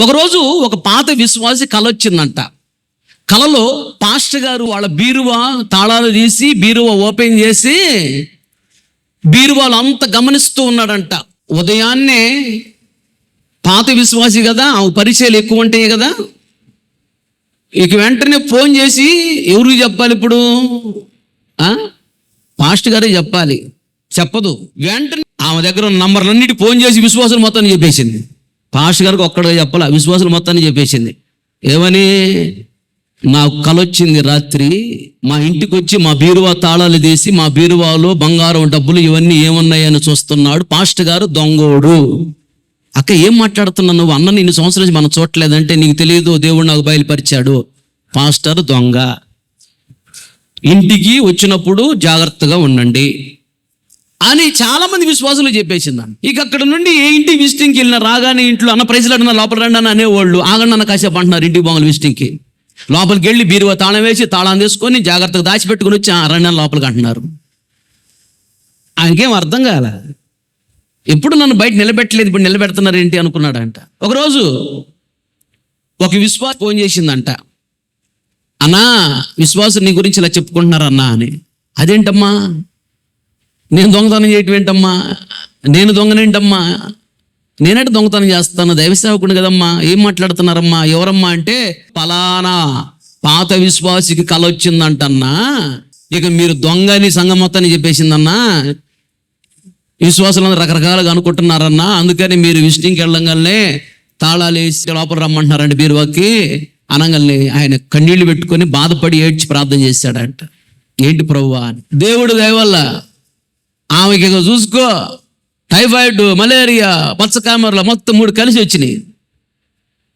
ఒకరోజు ఒక పాత విశ్వాసి కల వచ్చిందంట. కలలో పాస్టర్ గారు వాళ్ళ బీరువా తాళాలు తీసి బీరువా ఓపెన్ చేసి బీరువాలు అంత గమనిస్తూ ఉన్నాడంట. ఉదయాన్నే పాత విశ్వాసి కదా, ఆ పరిచయాలు ఎక్కువ ఉంటాయి కదా, ఇక వెంటనే ఫోన్ చేసి ఎవరికి చెప్పాలి ఇప్పుడు? పాస్టర్ గారే చెప్పాలి. చెప్పదు. వెంటనే ఆమె దగ్గర ఉన్న నంబర్లన్నిటి ఫోన్ చేసి విశ్వాసులు మొత్తాన్ని చెప్పేసింది. పాస్టర్ గారికి ఒక్కడే చెప్పాల, విశ్వాసులు మొత్తాన్ని చెప్పేసింది. ఏమని? నాకు కలొచ్చింది రాత్రి, మా ఇంటికి వచ్చి మా బీరువా తాళాలు తీసి మా బీరువాలో బంగారం డబ్బులు ఇవన్నీ ఏమున్నాయని చూస్తున్నాడు. పాస్టర్ గారు దొంగోడు. అక్క ఏం మాట్లాడుతున్నావు నువ్వు? అన్న నిన్ను సంవత్సరం నుంచి మనం చూడలేదంటే నీకు తెలియదు, దేవుడు నాకు బయలుపరిచాడు. పాస్టర్ దొంగ. ఇంటికి వచ్చినప్పుడు జాగ్రత్తగా ఉండండి అని చాలా మంది విశ్వాసులు చెప్పేసిందాన్ని. ఇక అక్కడ నుండి ఏ ఇంటికి విజిటింగ్కి వెళ్ళినా రాగానే ఇంట్లో అన్న ప్రైజ్లాడిన లోపల రండి అని అనేవాళ్ళు. ఆగండి అన్న కాసేపు అంటున్నారు ఇంటికి బాగుంది విజిటింగ్కి. లోపలికి వెళ్ళి బీరువా తాళం వేసి తాళం తీసుకొని జాగ్రత్తగా దాచిపెట్టుకుని వచ్చి రండి అని లోపలికి అంటున్నారు. ఆయనకేం అర్థం కాలే. ఎప్పుడు నన్ను బయట నిలబెట్టలేదు, ఇప్పుడు నిలబెడుతున్నారు ఏంటి అనుకున్నాడంట. ఒకరోజు ఒక విశ్వాసం ఫోన్ చేసిందంట. అన్నా విశ్వాసం నీ గురించి ఇలా చెప్పుకుంటున్నారు అన్నా అని. అదేంటమ్మా? నేను దొంగతనం చేయటం ఏంటమ్మా? నేను దొంగనేంటమ్మా? నేనంటే దొంగతనం చేస్తాను, దైవసేవకుడు కదమ్మా, ఏం మాట్లాడుతున్నారమ్మా? ఎవరమ్మా అంటే పలానా పాత విశ్వాసికి కల వచ్చిందంటన్నా, ఇక మీరు దొంగని సంఘం మొత్తాన్ని చెప్పేసిందన్నా, విశ్వాసులందరూ రకరకాలుగా అనుకుంటున్నారన్నా, అందుకని మీరు విజిటింగ్కి వెళ్ళంగానే తాళాలు వేసి లోపల రమ్మంటున్నారంటే బీరువాకి అనగానే ఆయన కన్నీళ్లు పెట్టుకొని బాధపడి ఏడ్చి ప్రార్థన చేశాడంట. ఏంటి ప్రభువా అని. దేవుడు దయవల్ల ఆమెకి ఇక చూసుకో టైఫాయిడ్, మలేరియా, పచ్చకామెరల మొత్తం 3 కలిసి వచ్చినాయి.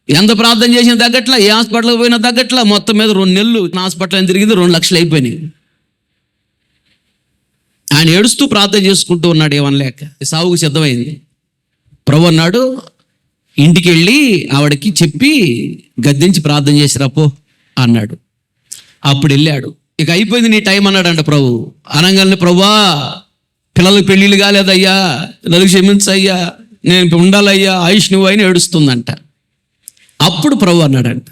ఎంత ప్రార్థన చేసిన తగ్గట్లా, ఏ హాస్పిటల్కి పోయినా తగ్గట్లా, మొత్తం మీద 2 నెలలు హాస్పిటల్ అని తిరిగింది, 2 లక్షలు అయిపోయినాయి. ఆయన ఏడుస్తూ ప్రార్థన చేసుకుంటూ ఉన్నాడు ఏమనలేక. సావుకు సిద్ధమైంది. ప్రభు అన్నాడు ఇంటికి వెళ్ళి ఆవిడకి చెప్పి గద్దించి ప్రార్థన చేసిరా పో అన్నాడు. అప్పుడు వెళ్ళాడు. ఇక అయిపోయింది నీ టైం అన్నాడంట ప్రభు. అనగానే ప్రభువా పిల్లలకు పెళ్ళిళ్ళు కాలేదయ్యా, నలుగు క్షమించయ్యా, నేను ఉండాలయ్యా, ఆయుష్ నువ్వు అయినా ఏడుస్తుందంట. అప్పుడు ప్రభు అన్నాడంట,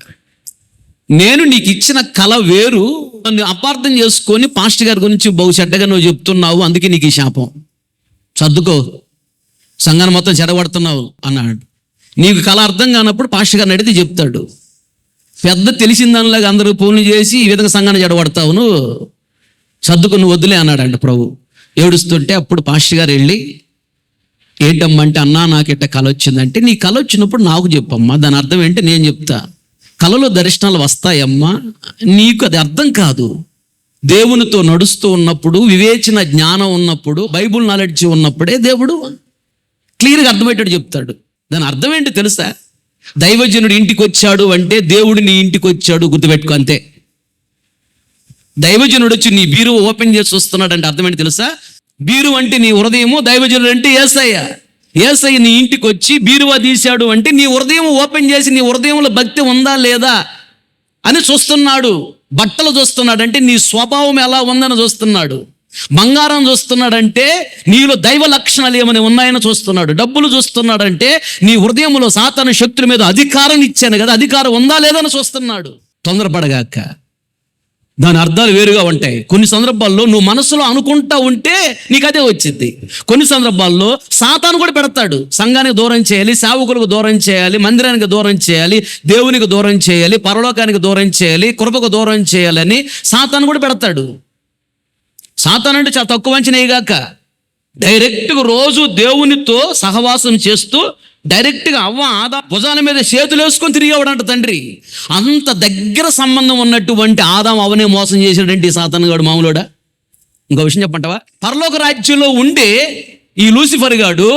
నేను నీకు ఇచ్చిన కళ వేరు, నన్ను అపార్థం చేసుకొని పాస్టర్ గారి గురించి బహు చెడ్డగా నువ్వు చెప్తున్నావు, అందుకే నీకు ఈ శాపం, సర్దుకో, సంఘాన్ని మొత్తం చెడగొడుతున్నావు అన్నాడు. నీకు కళ అర్థం కానప్పుడు పాస్టర్ గారిని అడిగితే చెప్తాడు. పెద్ద తెలిసిన దానిలాగా అందరూ ఫోన్లు చేసి ఈ విధంగా సంఘాన్ని చెడగొడతావు, నువ్వు సర్దుకో, నువ్వు వద్దులే అన్నాడంట ప్రభు. ఏడుస్తుంటే అప్పుడు పాస్టర్ గారు వెళ్ళి ఏంటమ్మంటే అన్నా నాకు ఇట్ట కళ వచ్చిందంటే, నీ కళ వచ్చినప్పుడు నాకు చెప్పమ్మా, దాని అర్థం ఏంటి నేను చెప్తా. కళలో దర్శనాలు వస్తాయమ్మా, నీకు అది అర్థం కాదు. దేవునితో నడుస్తూ ఉన్నప్పుడు, వివేచన జ్ఞానం ఉన్నప్పుడు, బైబుల్ నాలెడ్జ్ ఉన్నప్పుడే దేవుడు క్లియర్గా అర్థమయ్యేటట్టు చెప్తాడు. దాని అర్థం ఏంటి తెలుసా? దైవజనుడు ఇంటికి వచ్చాడు అంటే దేవుడు నీ ఇంటికి వచ్చాడు, గుర్తుపెట్టుకో అంతే. దైవజనుడు వచ్చి నీ బీరువా ఓపెన్ చేసి వస్తున్నాడు అంటే అర్థం ఏంటి తెలుసా? బీరు అంటే నీ హృదయము, దైవజనుడు అంటే యేసయ్య. యేసయ్య నీ ఇంటికి వచ్చి బీరువా తీశాడు అంటే నీ హృదయం ఓపెన్ చేసి నీ హృదయంలో భక్తి ఉందా లేదా అని చూస్తున్నాడు. బట్టలు చూస్తున్నాడు అంటే నీ స్వభావం ఎలా ఉందని చూస్తున్నాడు. బంగారం చూస్తున్నాడంటే నీలో దైవ లక్షణాలు ఏమైనా ఉన్నాయని చూస్తున్నాడు. డబ్బులు చూస్తున్నాడంటే నీ హృదయంలో సాతాను శక్తుల మీద అధికారం ఇచ్చాను కదా, అధికారం ఉందా లేదని చూస్తున్నాడు. తొందరపడగాక, దాని అర్థాలు వేరుగా ఉంటాయి. కొన్ని సందర్భాల్లో నువ్వు మనసులో అనుకుంటా ఉంటే నీకు అదే వచ్చింది. కొన్ని సందర్భాల్లో సాతాను కూడా పెడతాడు. సంఘానికి దూరం చేయాలి, సేవకులకు దూరం చేయాలి, మందిరానికి దూరం చేయాలి, దేవునికి దూరం చేయాలి, పరలోకానికి దూరం చేయాలి, కృపకు దూరం చేయాలని సాతాను కూడా పెడతాడు. సాతాను అంటే చాలా తక్కువ అంచనేగాక, డైరెక్ట్గా రోజు దేవునితో సహవాసం చేస్తూ డైరెక్ట్గా అవ్వ ఆదా భుజాల మీద చేతులు వేసుకొని తిరిగేవాడంట తండ్రి. అంత దగ్గర సంబంధం ఉన్నటువంటి ఆదాం అవనే మోసం చేసాడంటే ఈ సాతాను గాడు మామూలుడా. ఇంకో విషయం చెప్పంటావా? పరలోక రాజ్యంలో ఉండే ఈ లూసిఫర్ గాడు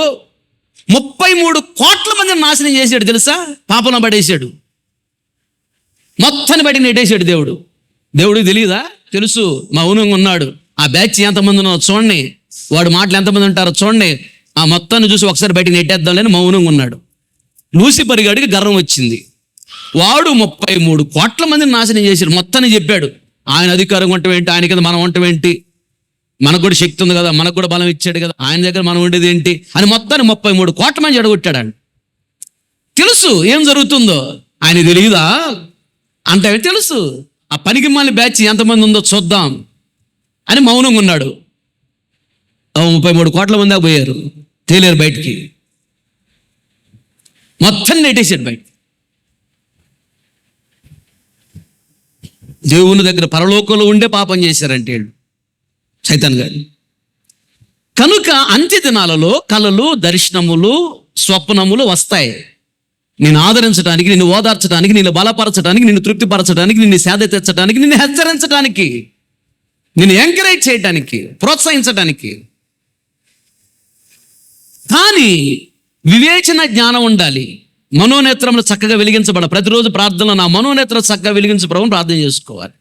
33 కోట్ల మందిని నాశనం చేశాడు తెలుసా? పాపంలో పడేశాడు, మొత్తాన్ని బయట నెట్టేశాడు దేవుడు. దేవుడికి తెలియదా? తెలుసు, మౌనంగా ఉన్నాడు. ఆ బ్యాచ్ ఎంతమంది ఉన్నారో చూడండి, వాడు మాటలు ఎంతమంది ఉంటారో చూడండి, ఆ మొత్తాన్ని చూసి ఒకసారి బయటకు నెట్టేద్దాంలేని మౌనంగా ఉన్నాడు. లూసిఫర్ గాడికి గర్వం వచ్చింది. వాడు 33 కోట్ల మందిని నాశనం చేశాడు, మొత్తాన్ని చెప్పాడు. ఆయన అధికారం ఉండటం ఏంటి, ఆయన కింద మనం ఉండటం ఏంటి, మనకు కూడా శక్తి ఉంది కదా, మనకు కూడా బలం ఇచ్చాడు కదా, ఆయన దగ్గర మనం ఉండేది ఏంటి అని మొత్తాన్ని 33 కోట్ల మంది చెడగొట్టాడు. తెలుసు ఏం జరుగుతుందో. ఆయన తెలియదా అంటే తెలుసు. ఆ పనికి మాలిన బ్యాచ్ ఎంతమంది ఉందో చూద్దాం అని మౌనంగా ఉన్నాడు. 33 కోట్ల మంది దాకా పోయారు, తేలేరు బయటికి, మొత్తం నెట్టేసాడు బయట. దేవుని దగ్గర పరలోకంలో ఉండే పాపం చేశారంటే వీళ్ళు, సైతాన్ గారు. కనుక అంత్య దినాలలో కలలు, దర్శనములు, స్వప్నములు వస్తాయి. నిన్ను ఆదరించడానికి, నిన్ను ఓదార్చడానికి, నిన్ను బలపరచడానికి, నిన్ను తృప్తిపరచడానికి, నిన్ను సేద తెచ్చడానికి, నిన్ను హెచ్చరించడానికి, నిన్ను ఎంకరేజ్ చేయడానికి, ప్రోత్సహించడానికి. కానీ వివేచన జ్ఞానం ఉండాలి. మనోనేత్రములు చక్కగా వెలిగించబడ ప్రతిరోజు ప్రార్థనలో నా మనోనేత్రం చక్కగా వెలిగించబడమని ప్రార్థన చేసుకోవాలి.